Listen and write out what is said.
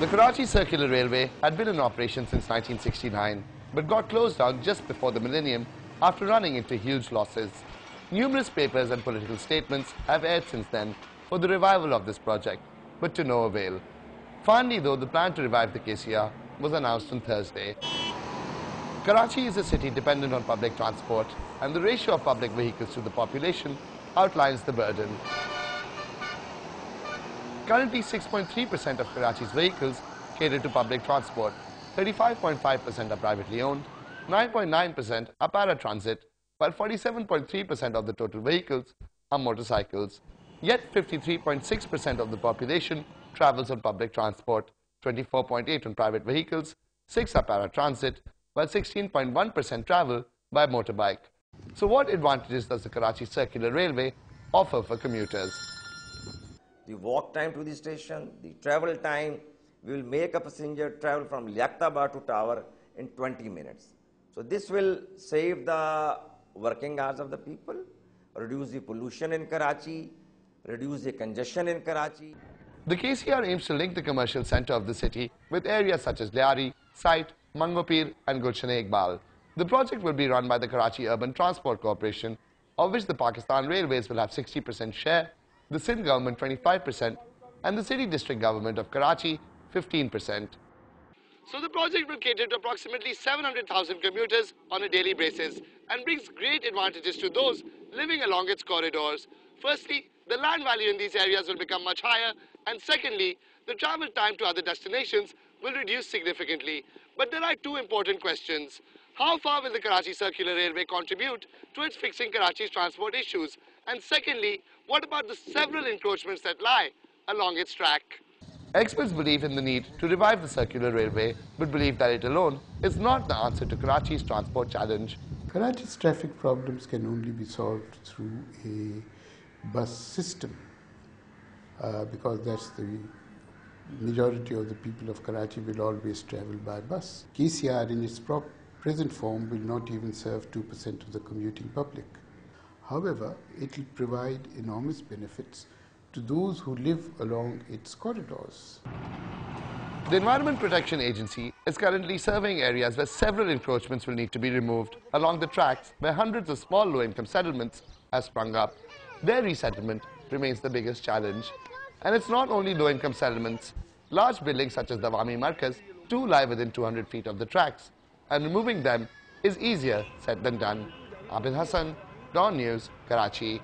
The Karachi Circular Railway had been in operation since 1969, but got closed down just before the millennium after running into huge losses. Numerous papers and political statements have aired since then for the revival of this project, but to no avail. Finally, though, the plan to revive the KCR was announced on Thursday. Karachi is a city dependent on public transport, and the ratio of public vehicles to the population outlines the burden. Currently, 6.3% of Karachi's vehicles cater to public transport, 35.5% are privately owned, 9.9% are paratransit, while 47.3% of the total vehicles are motorcycles. Yet 53.6% of the population travels on public transport, 24.8% on private vehicles, 6% are paratransit, while 16.1% travel by motorbike. So what advantages does the Karachi Circular Railway offer for commuters? The walk time to the station, the travel time, we will make a passenger travel from Liaquatabad to Tower in 20 minutes. So this will save the working hours of the people, reduce the pollution in Karachi, reduce the congestion in Karachi. The KCR aims to link the commercial centre of the city with areas such as Liari, Site, Mangopir and Gulshan-e-Iqbal. The project will be run by the Karachi Urban Transport Corporation, of which the Pakistan Railways will have 60% share, the Sindh government 25% and the city district government of Karachi 15%. So the project will cater to approximately 700,000 commuters on a daily basis and brings great advantages to those living along its corridors. Firstly, the land value in these areas will become much higher, and secondly, the travel time to other destinations will reduce significantly. But there are two important questions. How far will the Karachi Circular Railway contribute towards fixing Karachi's transport issues? And secondly, what about the several encroachments that lie along its track? Experts believe in the need to revive the circular railway, but believe that it alone is not the answer to Karachi's transport challenge. Karachi's traffic problems can only be solved through a bus system because that's the majority of the people of Karachi will always travel by bus. KCR in its present form will not even serve 2% of the commuting public. However, it will provide enormous benefits to those who live along its corridors. The Environment Protection Agency is currently surveying areas where several encroachments will need to be removed along the tracks where hundreds of small low-income settlements have sprung up. Their resettlement remains the biggest challenge. And it's not only low-income settlements. Large buildings such as the Awami Markaz too lie within 200 feet of the tracks, and removing them is easier said than done. Abid Hasan, Dawn News, Karachi.